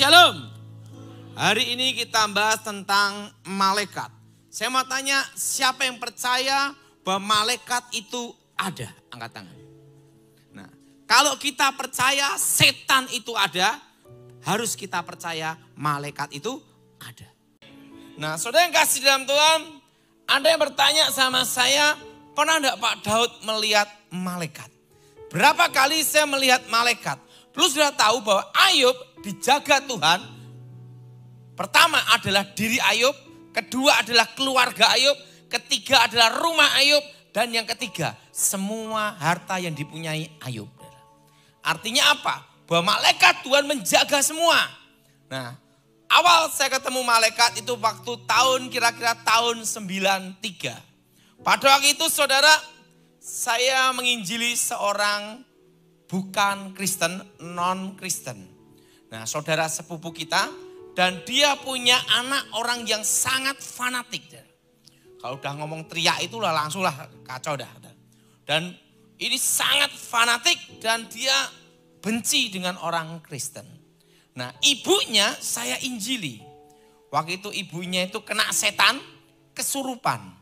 Shalom. Hari ini kita bahas tentang malaikat. Saya mau tanya, siapa yang percaya bahwa malaikat itu ada? Angkat tangan. Nah, kalau kita percaya setan itu ada, harus kita percaya malaikat itu ada. Nah, saudara yang kasih dalam Tuhan, ada yang bertanya sama saya, pernah enggak Pak Daud melihat malaikat? Berapa kali saya melihat malaikat? Perlu sudah tahu bahwa Ayub dijaga Tuhan. Pertama adalah diri Ayub, kedua adalah keluarga Ayub, ketiga adalah rumah Ayub, dan yang ketiga semua harta yang dipunyai Ayub. Artinya apa? Bahwa malaikat Tuhan menjaga semua. Nah, awal saya ketemu malaikat itu waktu kira-kira tahun 93. Pada waktu itu saudara, saya menginjili seorang bukan Kristen, non-Kristen. Nah, saudara sepupu kita. Dan dia punya anak orang yang sangat fanatik. Kalau udah ngomong teriak itu lah langsung lah kacau dah. Dan ini sangat fanatik dan dia benci dengan orang Kristen. Nah, ibunya saya injili. Waktu itu ibunya itu kena setan, kesurupan.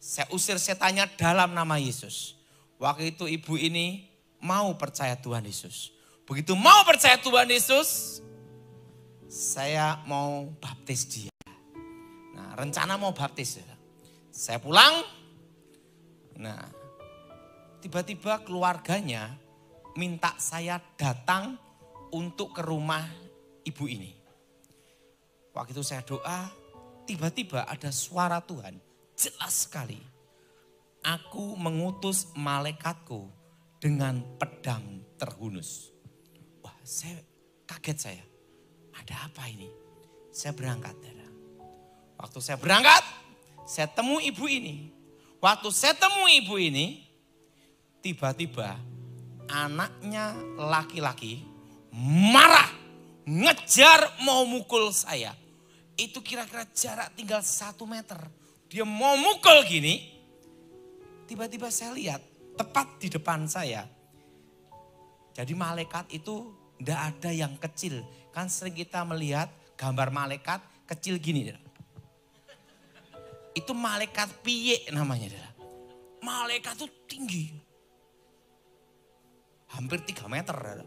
Saya usir setannya dalam nama Yesus. Waktu itu ibu ini mau percaya Tuhan Yesus. Begitu mau percaya Tuhan Yesus, saya mau baptis dia. Nah, rencana mau baptis. Saya pulang. Nah, tiba-tiba keluarganya minta saya datang untuk ke rumah ibu ini. Waktu itu saya doa, tiba-tiba ada suara Tuhan. Jelas sekali. Aku mengutus malaikatku dengan pedang terhunus. Wah, kaget saya. Ada apa ini? Saya berangkat. Waktu saya berangkat, saya temu ibu ini. Waktu saya temu ibu ini, tiba-tiba anaknya laki-laki marah, ngejar mau mukul saya. Itu kira-kira jarak tinggal 1 meter. Dia mau mukul gini, tiba-tiba saya lihat tepat di depan saya. Jadi malaikat itu tidak ada yang kecil. Kan sering kita melihat gambar malaikat kecil gini. Itu malaikat piye namanya. Malaikat itu tinggi. Hampir 3 meter.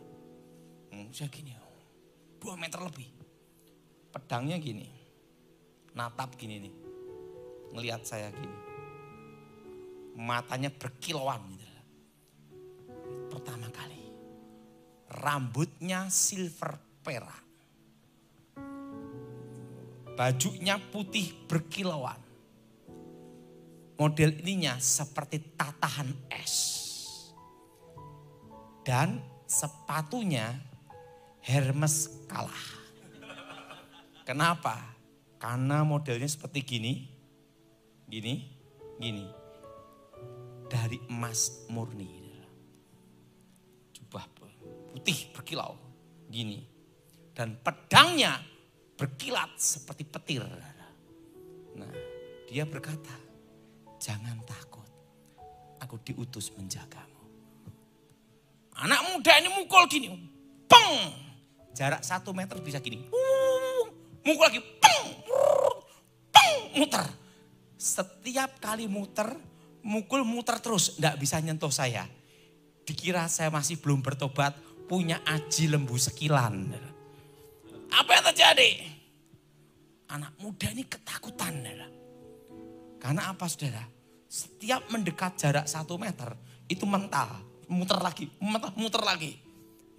Saya gini. 2 meter lebih. Pedangnya gini. Natap gini nih. Ngelihat saya gini. Matanya berkilauan. Pertama kali. Rambutnya silver perak. Bajunya putih berkilauan. Model ininya seperti tatahan es. Dan sepatunya Hermes kalah. Kenapa? Karena modelnya seperti gini. Gini. Dari emas murni. Jubah putih berkilau. Gini. Dan pedangnya berkilat seperti petir. Nah, dia berkata, jangan takut, aku diutus menjagamu. Anak muda ini mukul gini, peng, jarak 1 meter bisa gini, mukul lagi, peng, muter. Setiap kali muter, muter terus, enggak bisa nyentuh saya. Dikira saya masih belum bertobat, punya aji lembu sekilan. Apa yang terjadi? Anak muda ini ketakutan. Karena apa saudara? Setiap mendekat jarak 1 meter itu mental. Muter lagi.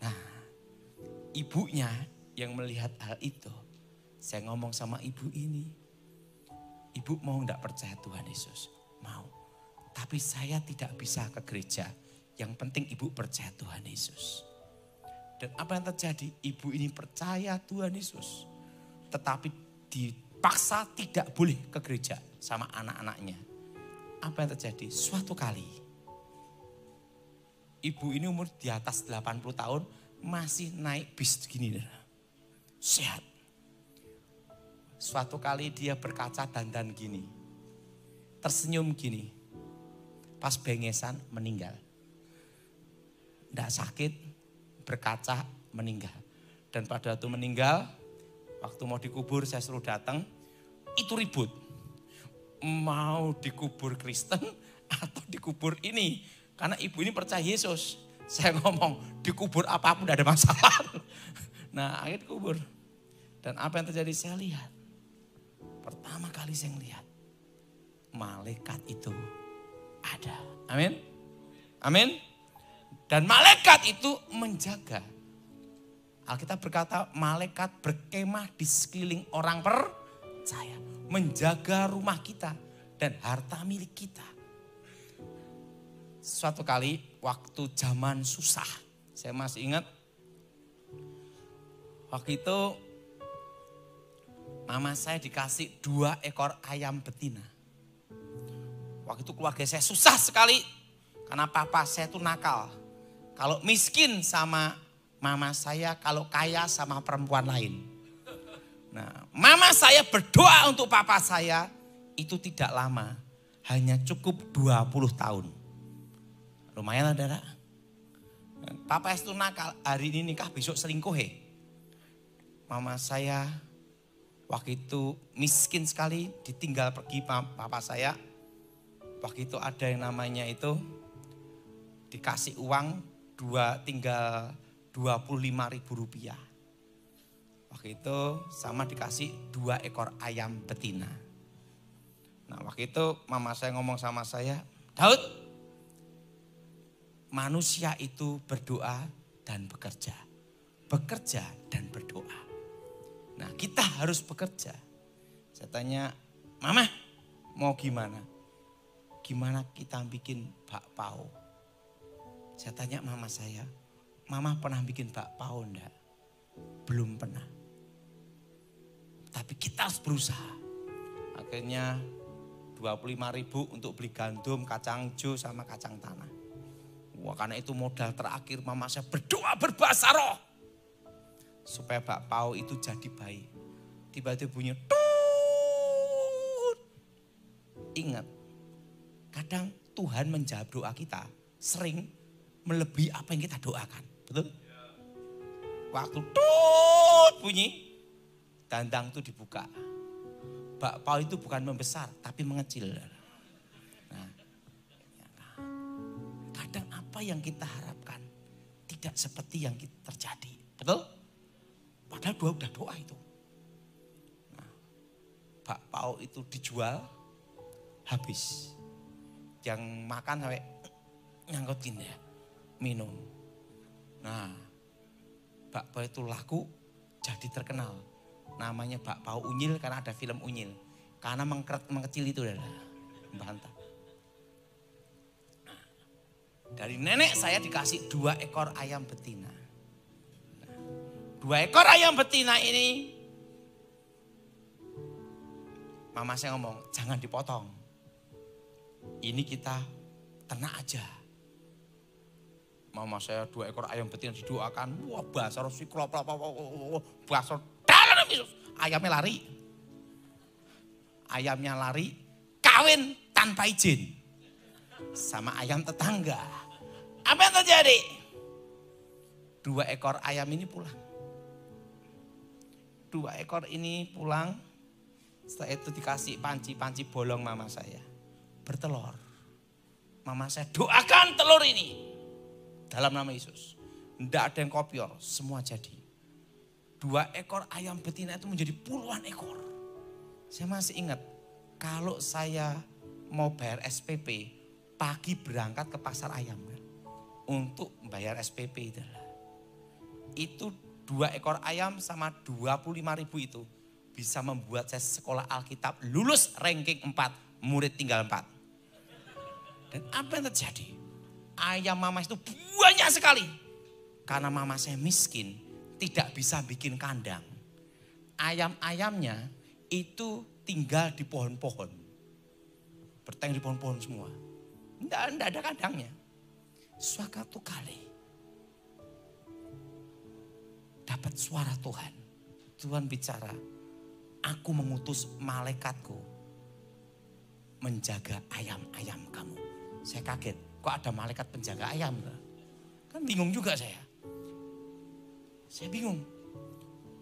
Nah, ibunya yang melihat hal itu. Saya ngomong sama ibu ini. Ibu mau enggak percaya Tuhan Yesus? Mau. Tapi saya tidak bisa ke gereja. Yang penting ibu percaya Tuhan Yesus. Dan apa yang terjadi? Ibu ini percaya Tuhan Yesus. Tetapi dipaksa tidak boleh ke gereja sama anak-anaknya. Apa yang terjadi? Suatu kali. Ibu ini umur di atas 80 tahun. Masih naik bis gini. Sehat. Suatu kali dia berkaca dandan gini. Tersenyum gini. Pas bengesan meninggal. Tidak sakit, berkaca meninggal. Dan pada waktu meninggal, Waktu mau dikubur saya suruh datang, itu ribut. Mau dikubur Kristen atau dikubur ini. Karena ibu ini percaya Yesus. Saya ngomong, dikubur apapun tidak ada masalah. Nah akhirnya dikubur. Dan apa yang terjadi saya lihat. Pertama kali saya lihat, malaikat itu ada. Amin. Amin. Dan malaikat itu menjaga. Alkitab berkata malaikat berkemah di sekeliling orang percaya. Menjaga rumah kita dan harta milik kita. Suatu kali waktu zaman susah. Saya masih ingat. Waktu itu mama saya dikasih 2 ekor ayam betina. Waktu itu keluarga saya susah sekali. Karena papa saya itu nakal. Kalau miskin sama mama saya, kalau kaya sama perempuan lain. Nah, mama saya berdoa untuk papa saya, itu tidak lama. Hanya cukup 20 tahun. Lumayan lah, saudara. Papa itu nakal, hari ini nikah, besok selingkuh. Mama saya waktu itu miskin sekali, ditinggal pergi papa saya. Waktu itu ada yang namanya itu, dikasih uang, tinggal 25.000 rupiah. Waktu itu sama dikasih 2 ekor ayam betina. Nah waktu itu mama saya ngomong sama saya, Daud, manusia itu berdoa dan bekerja. Bekerja dan berdoa. Nah kita harus bekerja. Saya tanya, mama mau gimana? Gimana kita bikin bakpao? Saya tanya mama saya, mama pernah bikin bakpao enggak? Belum pernah. Tapi kita harus berusaha. Akhirnya 25.000 untuk beli gandum, kacang hijau sama kacang tanah. Wah karena itu modal terakhir mama saya berdoa berbahasa roh. Supaya bakpao itu jadi baik. Tiba-tiba bunyi tut. Ingat, kadang Tuhan menjawab doa kita sering melebihi apa yang kita doakan. Betul? Waktu tut bunyi, dandang itu dibuka. Bakpao itu bukan membesar, tapi mengecil. Nah, kadang apa yang kita harapkan tidak seperti yang terjadi. Betul? Padahal udah doa itu. Nah, bakpao itu dijual, habis. Yang makan sampai nyangkutin ya, minum. Nah, bakpao itu laku, jadi terkenal. Namanya bakpao unyil karena ada film unyil. Karena mengecil itu adalah membantah. Nah, dari nenek saya dikasih 2 ekor ayam betina. Nah, 2 ekor ayam betina ini, mama saya ngomong, jangan dipotong. Ini kita ternak aja. Mama saya 2 ekor ayam betina didoakan. Wah basar siklop, basar. Ayamnya lari. Ayamnya lari, kawin tanpa izin. Sama ayam tetangga. Apa yang terjadi? 2 ekor ayam ini pulang. 2 ekor ini pulang. Setelah itu dikasih panci bolong mama saya. Bertelur. Mama saya doakan telur ini. Dalam nama Yesus. Tidak ada yang kopior, semua jadi. 2 ekor ayam betina itu menjadi puluhan ekor. Saya masih ingat, kalau saya mau bayar SPP, pagi berangkat ke pasar ayam. Untuk bayar SPP itu 2 ekor ayam sama 25.000 itu bisa membuat saya sekolah Alkitab lulus ranking 4, murid tinggal 4. Dan apa yang terjadi? Ayam mama itu banyak sekali. Karena mama saya miskin, tidak bisa bikin kandang. Ayam-ayamnya itu tinggal di pohon-pohon. Berteng di pohon-pohon semua. Tidak ada kandangnya. Suatu kali dapat suara Tuhan. Tuhan bicara, aku mengutus malaikatku menjaga ayam-ayam kamu. Saya kaget, kok ada malaikat penjaga ayam? Kan bingung juga saya. Saya bingung.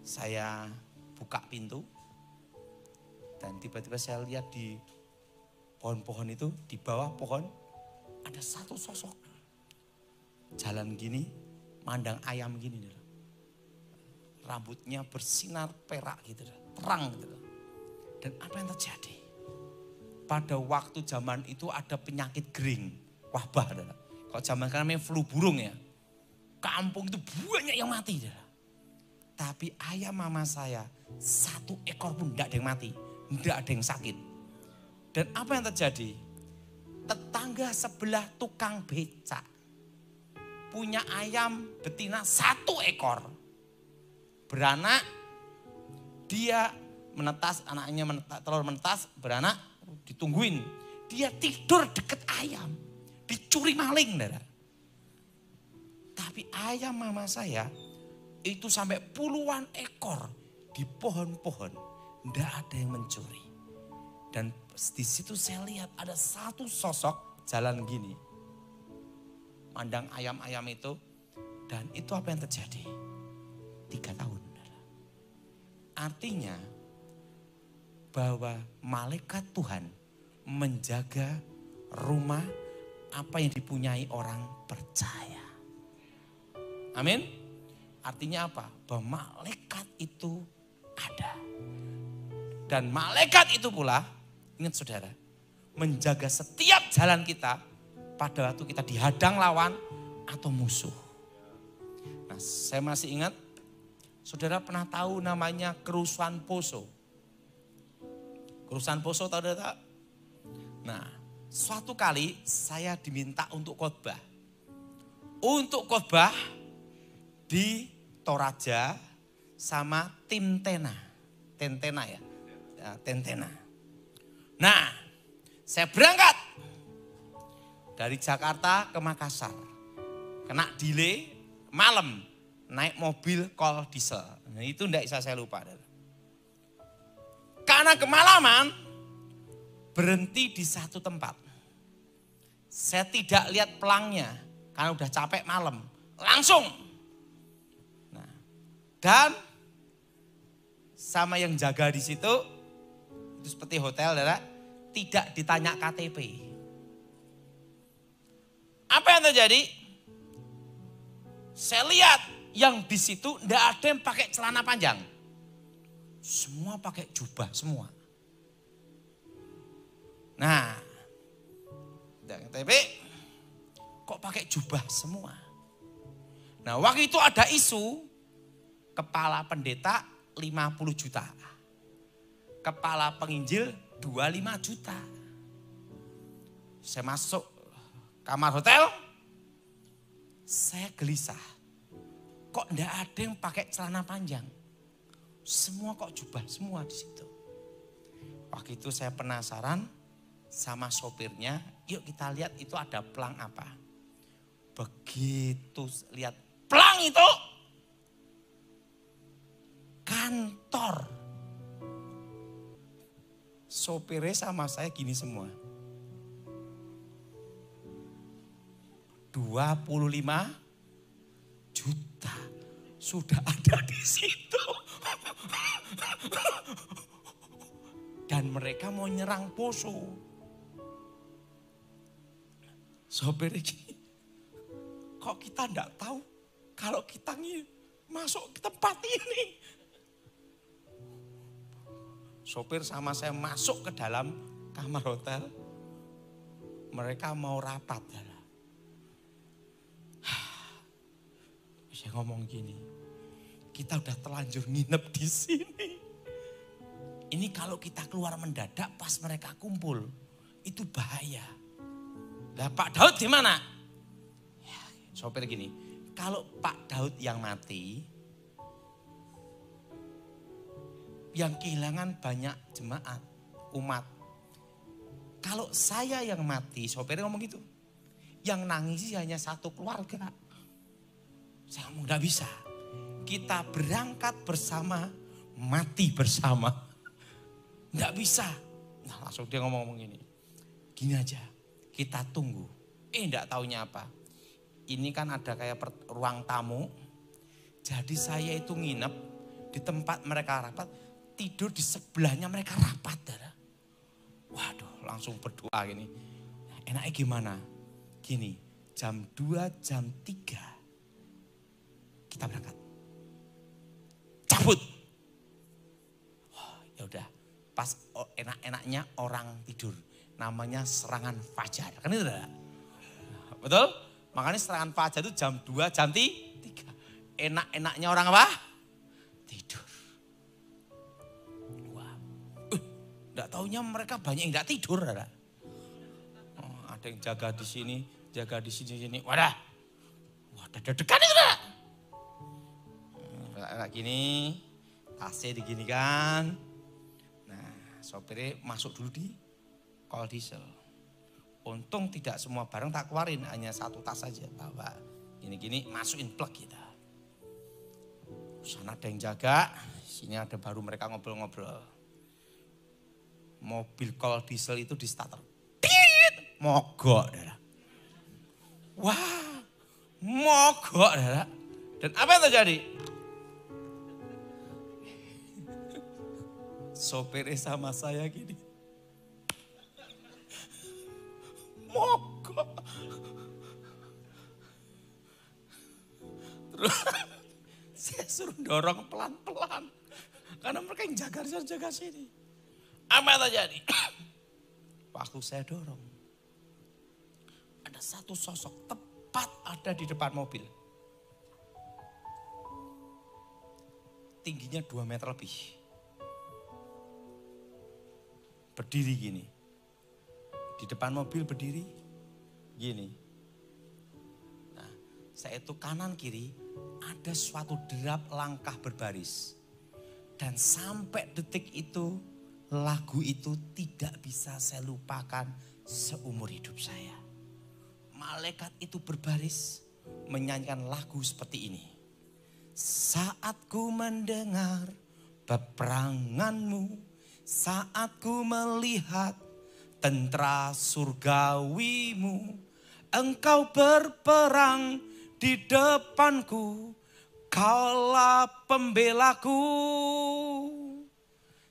Saya buka pintu. Dan tiba-tiba saya lihat di pohon-pohon itu, di bawah pohon ada satu sosok. Jalan gini, mandang ayam gini. Rambutnya bersinar perak gitu, terang gitu. Dan apa yang terjadi? Pada waktu zaman itu ada penyakit gering, wabah. Kalau zaman sekarang namanya flu burung ya. Kampung itu banyak yang mati. Tapi ayam mama saya, satu ekor pun tidak ada yang mati. Tidak ada yang sakit. Dan apa yang terjadi? Tetangga sebelah tukang becak punya ayam betina 1 ekor. Beranak, dia menetas, anaknya telur menetas, beranak, ditungguin. Dia tidur deket ayam, dicuri maling. Tapi ayam mama saya itu sampai puluhan ekor di pohon-pohon, tidak ada yang mencuri. Dan di situ saya lihat ada satu sosok jalan gini, mandang ayam-ayam itu, dan itu apa yang terjadi? 3 tahun. Artinya bahwa malaikat Tuhan menjaga rumah apa yang dipunyai orang percaya. Amin. Artinya apa? Bahwa malaikat itu ada. Dan malaikat itu pula, ingat saudara, menjaga setiap jalan kita pada waktu kita dihadang lawan atau musuh. Nah, saya masih ingat, saudara pernah tahu namanya kerusuhan Poso. Kerusuhan Poso tahu tak? Nah, suatu kali saya diminta untuk khotbah. Untuk khotbah di Toraja sama tim Tentena ya. Tentena. Nah, saya berangkat dari Jakarta ke Makassar. Kena delay malam, naik mobil kol diesel. Nah, itu enggak bisa saya lupa. Karena kemalaman, berhenti di satu tempat. Saya tidak lihat pelangnya, karena udah capek malam. Langsung. Nah, dan sama yang jaga di situ, itu seperti hotel, tidak ditanya KTP. Apa yang terjadi? Saya lihat yang di situ tidak ada yang pakai celana panjang. Semua pakai jubah semua. Nah, KTP kok pakai jubah semua. Nah, waktu itu ada isu kepala pendeta 50 juta. Kepala penginjil 25 juta. Saya masuk kamar hotel, saya gelisah. Kok enggak ada yang pakai celana panjang? Semua kok jubah semua di situ. Waktu itu saya penasaran sama sopirnya, yuk kita lihat itu ada pelang apa. Begitu lihat pelang itu, kantor. Sopirnya sama saya gini semua. 25 juta sudah ada di situ. Dan mereka mau nyerang Poso. Sopirnya gini, kok kita enggak tahu kalau kita masuk ke tempat ini. Sopir sama saya masuk ke dalam kamar hotel. Mereka mau rapat. Saya ngomong gini, kita udah terlanjur nginep di sini. Ini kalau kita keluar mendadak pas mereka kumpul, itu bahaya. Lah Pak Daud di mana? Ya, sopir gini, kalau Pak Daud yang mati, yang kehilangan banyak jemaat, umat. Kalau saya yang mati, sopirnya ngomong gitu, yang nangis hanya satu keluarga. Saya ngomong gak bisa. Kita berangkat bersama, mati bersama. Gak bisa. Nah langsung dia ngomong gini. Gini aja, kita tunggu. Gak taunya apa. Ini kan ada kayak ruang tamu. Jadi saya itu nginep di tempat mereka rapat, tidur di sebelahnya mereka rapat. Saudara. Waduh, langsung berdoa gini. Enaknya gimana? Gini, jam 2, jam 3 kita berangkat. Cabut. Wah, ya udah. Pas enak-enaknya orang tidur. Namanya serangan fajar. Kan itu enggak? Betul? Makanya serangan fajar itu jam 2, jam 3. Enak-enaknya orang apa? Tidur. Wah. Enggak taunya mereka banyak yang enggak tidur. Ada. Oh, ada yang jaga di sini, jaga di sini. Wadah. Wah, deg-degan itu enggak? Kayak gini, AC diginikan. Nah, sopirnya masuk dulu di kol diesel. Untung tidak semua barang tak keluarin, hanya satu tas saja. Bawa gini-gini, masukin plug kita. Sana ada yang jaga, sini ada baru mereka ngobrol-ngobrol. Mobil kol diesel itu di starter. Mogok, Dara. Wah, mogok, Dara. Dan apa yang terjadi? Sopirnya sama saya gini. Mogok. Terus saya suruh dorong pelan-pelan. Karena mereka yang jaga sini. Apa yang terjadi? Waktu saya dorong. Ada satu sosok tepat ada di depan mobil. Tingginya 2 meter lebih. Berdiri gini. Di depan mobil berdiri gini. Nah, saya itu kanan kiri ada suatu derap langkah berbaris. Dan sampai detik itu lagu itu tidak bisa saya lupakan seumur hidup saya. Malaikat itu berbaris menyanyikan lagu seperti ini. Saat ku mendengar peperanganmu, saat ku melihat tentara surgawimu, engkau berperang di depanku, kaulah pembelaku.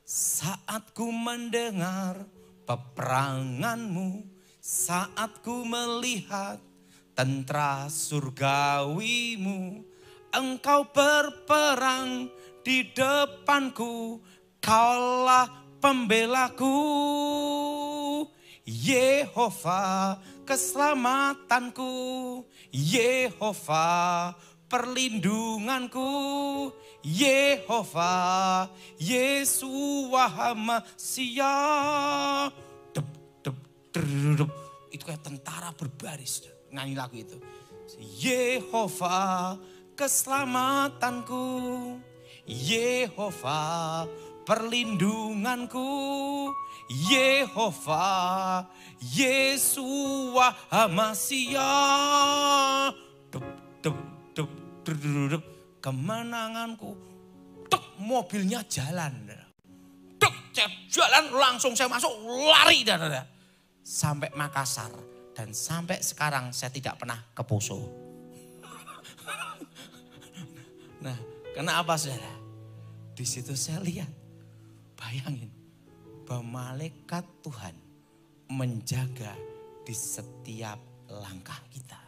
Saat ku mendengar peperanganmu, saat ku melihat tentara surgawimu, engkau berperang di depanku, kaulah pembelaku. Yehova keselamatanku, Yehova perlindunganku, Yehova Yesua Masia. Dep, dep, dep. Itu kayak tentara berbaris nyanyi lagu itu. Yehova keselamatanku, Yehova perlindunganku, Yehova Yesua Masia. Dep, dep, dep, dep, dep. Kemenanganku. Tuk, mobilnya jalan. Tuk, jalan langsung saya masuk lari. Sampai Makassar. Dan sampai sekarang saya tidak pernah ke Poso. Nah, kenapa saudara? Di situ saya lihat. Bayangin, bahwa malaikat Tuhan menjaga di setiap langkah kita.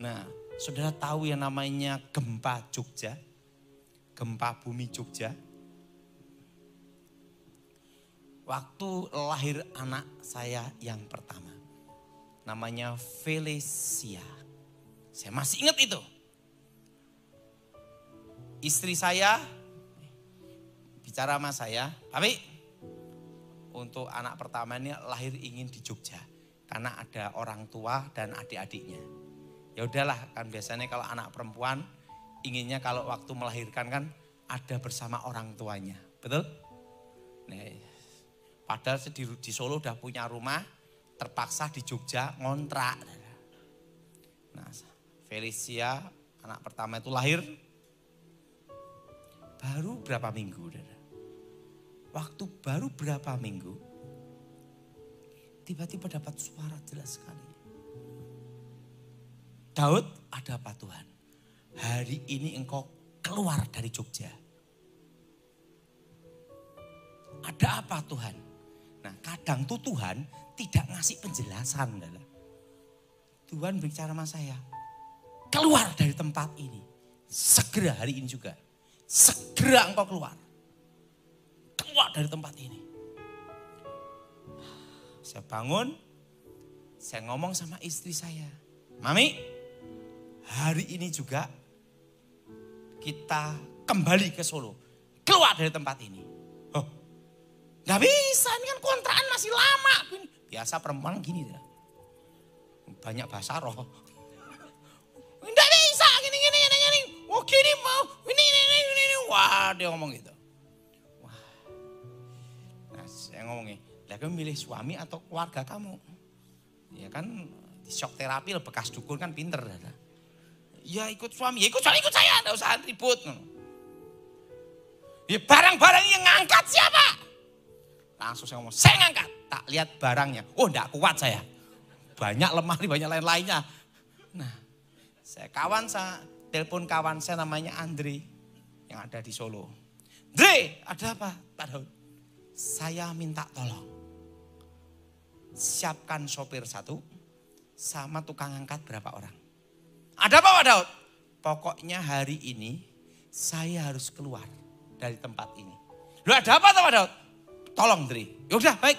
Nah, saudara tahu yang namanya gempa Jogja? Gempa bumi Jogja. Waktu lahir anak saya yang pertama. Namanya Felicia. Saya masih ingat itu. Istri saya bicara sama saya, tapi untuk anak pertama ini lahir ingin di Jogja karena ada orang tua dan adik-adiknya. Ya udahlah, kan biasanya kalau anak perempuan inginnya kalau waktu melahirkan kan ada bersama orang tuanya, betul? Nah, padahal di Solo udah punya rumah, terpaksa di Jogja ngontrak. Nah, Felicia anak pertama itu lahir baru berapa minggu. Waktu baru berapa minggu, tiba-tiba dapat suara jelas sekali. Daud, ada apa Tuhan? Hari ini engkau keluar dari Jogja. Ada apa Tuhan? Nah kadang tuh Tuhan tidak ngasih penjelasan. Tuhan berbicara sama saya, keluar dari tempat ini. Segera hari ini juga. Segera engkau keluar. Keluar dari tempat ini. Saya bangun, saya ngomong sama istri saya. Mami, hari ini juga kita kembali ke Solo. Keluar dari tempat ini. Oh, gak bisa, ini kan kontrakan masih lama. Biasa perempuan gini. Banyak bahasa roh. Gak bisa, gini. Oh gini mau, ini. Wah dia ngomong gitu. Wah. Nah saya ngomongnya, lah kamu milih suami atau keluarga kamu? Ya kan di shock terapi bekas dukun kan pinter. Ya ikut suami, ya ikut saya, enggak usah ribut. Ya barang-barang yang ngangkat siapa? Langsung saya ngomong, saya ngangkat. Tak lihat barangnya, oh enggak kuat saya. Banyak lemari, banyak lain-lainnya. Nah, saya telepon kawan saya namanya Andre yang ada di Solo. Andre, ada apa Pak Daud? Saya minta tolong. Siapkan sopir 1 sama tukang angkat berapa orang. Ada apa Pak Daud? Pokoknya hari ini saya harus keluar dari tempat ini. Loh ada apa Pak Daud? Tolong Dri. Yaudah baik.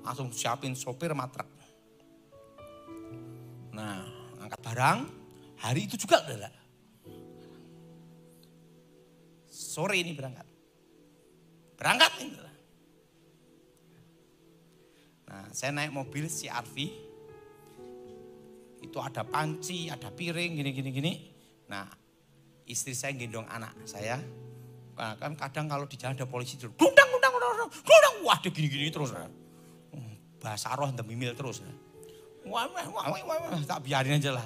Langsung siapin sopir sama truk. Nah angkat barang. Hari itu juga udah. Sore ini berangkat. Berangkat ini. Nah saya naik mobil CR-V. Itu ada panci, ada piring, gini. Nah istri saya gendong anak saya. Nah, kan kadang kalau di jalan ada polisi terus. Glundang. Wah dia gini terus. Bahasa roh mimil terus. Wah, tak biarin aja lah.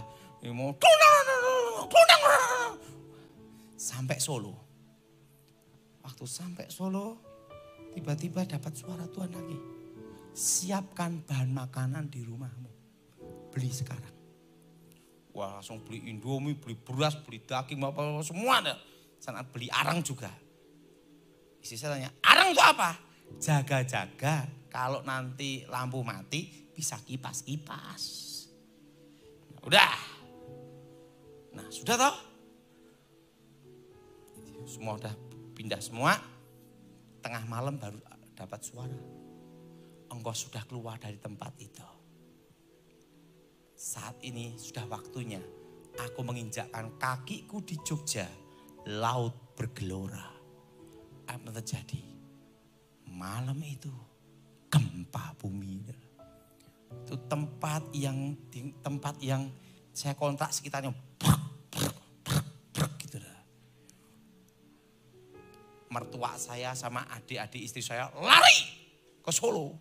Sampai Solo. Waktu sampai Solo, tiba-tiba dapat suara Tuhan lagi. Siapkan bahan makanan di rumahmu. Beli sekarang. Wah langsung beli Indomie, beli beras, beli daging, apa semua ada. Sangat beli arang juga. Istri saya tanya, arang itu apa? Jaga-jaga kalau nanti lampu mati bisa kipas-kipas. Udah. Nah sudah toh. Semua udah pindah semua. Tengah malam baru dapat suara. Engkau sudah keluar dari tempat itu. Saat ini sudah waktunya aku menginjakkan kakiku di Jogja. Laut bergelora. Apa yang terjadi? Malam itu gempa bumi. Itu tempat yang saya kontrak sekitarnya gitu. Mertua saya sama adik-adik istri saya lari ke Solo.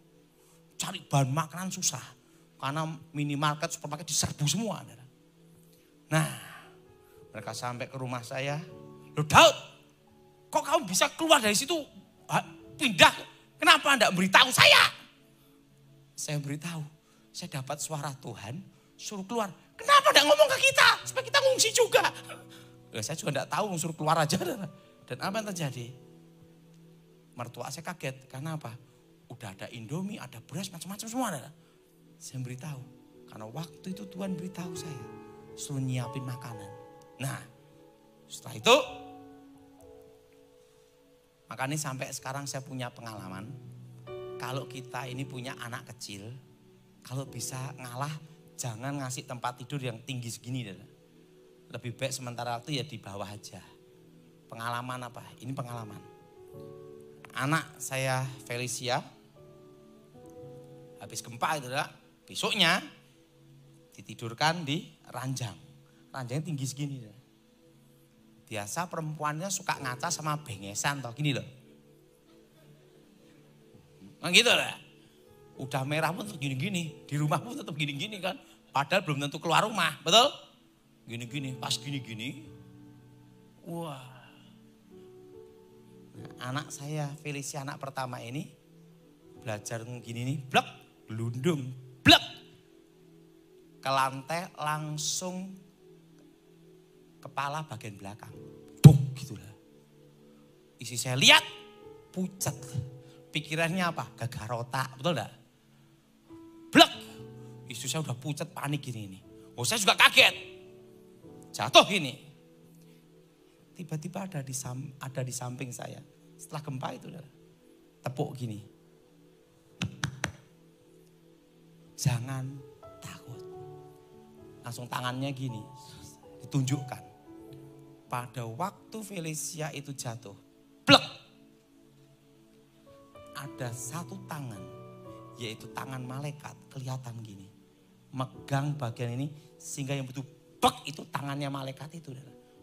Cari bahan makanan susah. Karena minimarket, supermarket diserbu semua. Nah, mereka sampai ke rumah saya. Loh Daud, kok kamu bisa keluar dari situ? Pindah, kenapa enggak beritahu saya? Saya beritahu, saya dapat suara Tuhan, suruh keluar. Kenapa enggak ngomong ke kita? Supaya kita ngungsi juga. Saya juga enggak tahu, suruh keluar aja. Dan apa yang terjadi? Mertua saya kaget, karena apa? Udah ada Indomie, ada beras, macam-macam semua. Saya beritahu, karena waktu itu Tuhan beritahu saya, suruh nyiapin makanan. Nah, setelah itu, makanya sampai sekarang saya punya pengalaman, kalau kita ini punya anak kecil, kalau bisa ngalah, jangan ngasih tempat tidur yang tinggi segini. Lebih baik sementara waktu ya di bawah aja. Pengalaman apa? Ini pengalaman. Anak saya Felicia, habis gempa itu besoknya ditidurkan di ranjang. Ranjangnya tinggi segini. Biasa perempuannya suka ngaca sama bengesan toh gini loh. Nah gitu lah. Udah merah pun tetap gini-gini. Di rumah pun tetap gini-gini kan. Padahal belum tentu keluar rumah, betul? Gini-gini, pas gini-gini. Wah. Nah, anak saya Felicia anak pertama ini belajar gini nih, blek, gelundung, blek. Ke lantai langsung kepala bagian belakang. Duk gitu lah. Isi saya lihat pucat. Pikirannya apa? Gagal otak, betul enggak? Blek. Istri saya udah pucat panik gini. Oh saya juga kaget. Jatuh gini. Tiba-tiba ada di samping saya. Setelah gempa itu tepuk gini. Jangan takut. Langsung tangannya gini. Ditunjukkan. Pada waktu Felicia itu jatuh. Blek. Ada satu tangan. Yaitu tangan malaikat. Kelihatan gini. Megang bagian ini. Sehingga yang betul bek itu tangannya malaikat itu.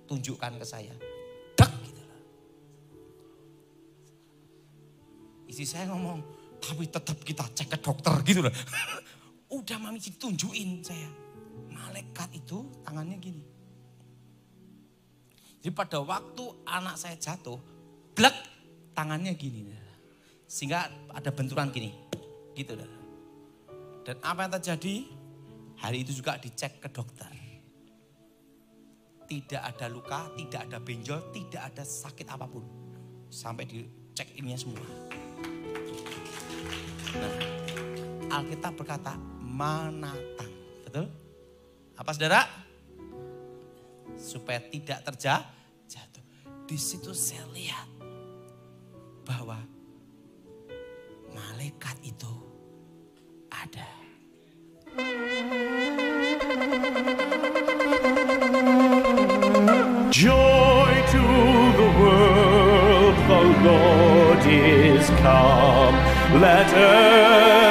Tunjukkan ke saya. Bek gitu. Istri saya ngomong. Tapi tetap kita cek ke dokter gitu loh. Udah mami tunjukin saya. Malaikat itu tangannya gini. Jadi pada waktu anak saya jatuh, blek tangannya gini. Sehingga ada benturan gini. Gitu. Dan apa yang terjadi? Hari itu juga dicek ke dokter. Tidak ada luka, tidak ada benjol, tidak ada sakit apapun. Sampai dicek ininya semua. Nah, Alkitab berkata menatang. Betul? Apa saudara? Supaya tidak jatuh. Di situ saya lihat bahwa malaikat itu ada. Joy to the world, the Lord is come. Let earth